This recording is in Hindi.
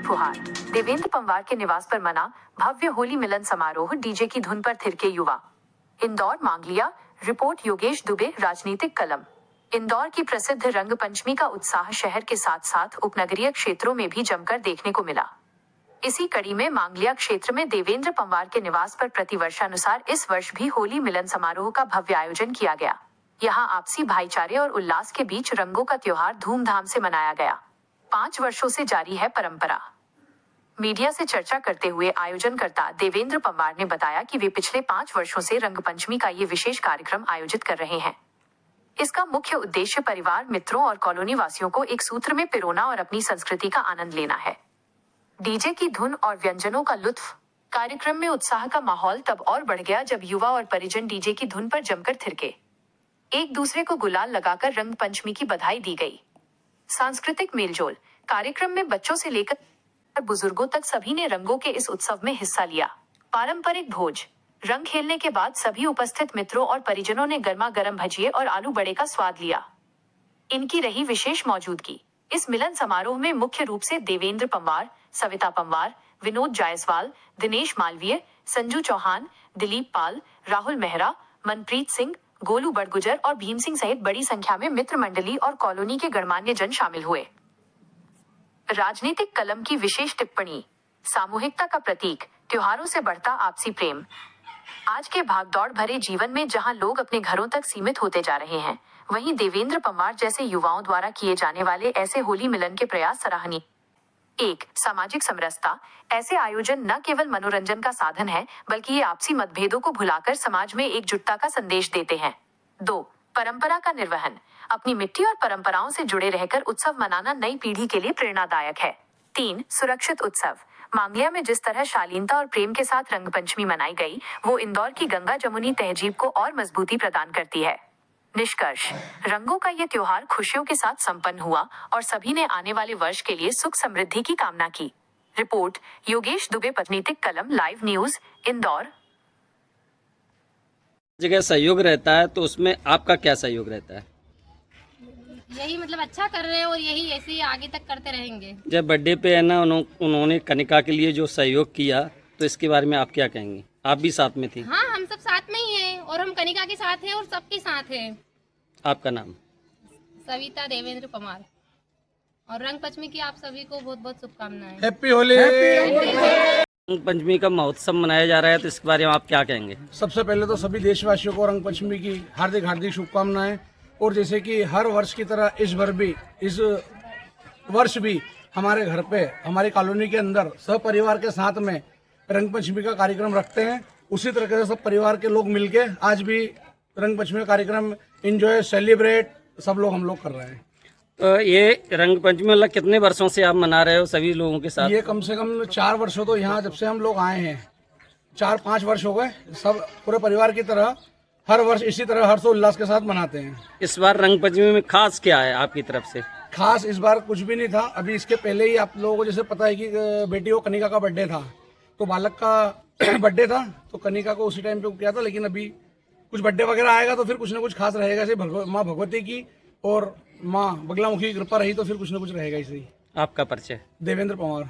फुहार। देवेंद्र पंवार के निवास पर मना भव्य होली मिलन समारोह, डीजे की धुन पर थिरके युवा। इंदौर मांगलिया। रिपोर्ट योगेश दुबे, राजनीतिक कलम। इंदौर की प्रसिद्ध रंग पंचमी का उत्साह शहर के साथ साथ उपनगरीय क्षेत्रों में भी जमकर देखने को मिला। इसी कड़ी में मांगलिया क्षेत्र में देवेंद्र पंवार के निवास पर प्रतिवर्षानुसार इस वर्ष भी होली मिलन समारोह का भव्य आयोजन किया गया। यहाँ आपसी भाईचारे और उल्लास के बीच रंगों का त्योहार धूमधाम से मनाया गया। 5 वर्षों से जारी है परंपरा। मीडिया से चर्चा करते हुए आयोजनकर्ता देवेंद्र पंवार ने बताया कि वे पिछले 5 वर्षों से रंग पंचमी का ये विशेष कार्यक्रम आयोजित कर रहे हैं। इसका मुख्य उद्देश्य परिवार, मित्रों और कॉलोनी वासियों को एक सूत्र में पिरोना और अपनी संस्कृति का आनंद लेना है। डीजे की धुन और व्यंजनों का लुत्फ। कार्यक्रम में उत्साह का माहौल तब और बढ़ गया जब युवा और परिजन डीजे की धुन पर जमकर थिरके। एक दूसरे को गुलाल लगाकर रंग पंचमी की बधाई दी गई। सांस्कृतिक मेलजोल। कार्यक्रम में बच्चों से लेकर बुजुर्गों तक सभी ने रंगों के इस उत्सव में हिस्सा लिया। पारंपरिक भोज। रंग खेलने के बाद सभी उपस्थित मित्रों और परिजनों ने गर्मा गर्म भजिए और आलू बड़े का स्वाद लिया। इनकी रही विशेष मौजूदगी। इस मिलन समारोह में मुख्य रूप से देवेंद्र पंवार, सविता पंवार, विनोद जायसवाल, दिनेश मालवीय, संजू चौहान, दिलीप पाल, राहुल मेहरा, मनप्रीत सिंह, गोलू बड़गुजर और भीम सिंह सहित बड़ी संख्या में मित्र मंडली और कॉलोनी के गणमान्य जन शामिल हुए। राजनीतिक कलम की विशेष टिप्पणी। सामूहिकता का प्रतीक, त्योहारों से बढ़ता आपसी प्रेम। आज के भागदौड़ भरे जीवन में जहां लोग अपने घरों तक सीमित होते जा रहे हैं, वहीं देवेंद्र पंवार जैसे युवाओं द्वारा किए जाने वाले ऐसे होली मिलन के प्रयास सराहनीय। 1. सामाजिक समरसता। ऐसे आयोजन न केवल मनोरंजन का साधन है, बल्कि ये आपसी मतभेदों को भुलाकर समाज में एकजुटता का संदेश देते हैं। 2. परंपरा का निर्वहन। अपनी मिट्टी और परंपराओं से जुड़े रहकर उत्सव मनाना नई पीढ़ी के लिए प्रेरणादायक है। 3. सुरक्षित उत्सव। मांगलिया में जिस तरह शालीनता और प्रेम के साथ रंग पंचमी मनाई गई, वो इंदौर की गंगा जमुनी तहजीब को और मजबूती प्रदान करती है। निष्कर्ष। रंगों का ये त्योहार खुशियों के साथ संपन्न हुआ और सभी ने आने वाले वर्ष के लिए सुख समृद्धि की कामना की। रिपोर्ट योगेश दुबे, राजनीतिक कलम, लाइव न्यूज, इंदौर। जगह सहयोग रहता है तो उसमें आपका क्या सहयोग रहता है? यही मतलब अच्छा कर रहे हैं और यही ऐसे ही आगे तक करते रहेंगे। जब बर्थडे पे है ना उन्होंने कनिका के लिए जो सहयोग किया, तो इसके बारे में आप क्या कहेंगे? आप भी साथ में थी? हाँ, हम सब साथ में ही हैं और हम कनिका के साथ हैं और सबके साथ हैं। आपका नाम? सविता देवेंद्र पंवार। और रंग पंचमी की आप सभी को बहुत बहुत शुभकामनाएं। हैप्पी होली। रंग पंचमी का महोत्सव मनाया जा रहा है, तो इसके बारे में आप क्या कहेंगे? सबसे पहले तो सभी देशवासियों को रंग पंचमी की हार्दिक हार्दिक शुभकामनाएं। और जैसे कि हर वर्ष की तरह इस वर्ष भी हमारे घर पे, हमारी कॉलोनी के अंदर सपरिवार के साथ में रंग पंचमी का कार्यक्रम रखते हैं। उसी तरीके से सब परिवार के लोग मिलके आज भी रंग पंचमी का कार्यक्रम एंजॉय, सेलिब्रेट सब लोग हम लोग कर रहे हैं। तो ये रंग पंचमी मतलब कितने वर्षों से आप मना रहे हो सभी लोगों के साथ? ये कम से कम 4 वर्षों तो यहाँ जब से हम लोग आए हैं, 4-5 वर्ष हो गए। सब पूरे परिवार की तरह हर वर्ष इसी तरह हर्षोल्लास के साथ मनाते हैं। इस बार रंग पंचमी में खास क्या है आपकी तरफ से? खास इस बार कुछ भी नहीं था। अभी इसके पहले ही आप लोगों को जैसे पता है कि बेटी को कनिका का बर्थडे था, तो बालक का बर्थडे था, तो कनिका को उसी टाइम पे किया था। लेकिन अभी कुछ बर्थडे वगैरह आएगा तो फिर कुछ ना कुछ खास रहेगा। जैसे माँ भगवती की और माँ बगलामुखी की कृपा रही तो फिर कुछ ना कुछ रहेगा। इसे ही। आपका परिचय? देवेंद्र पंवार।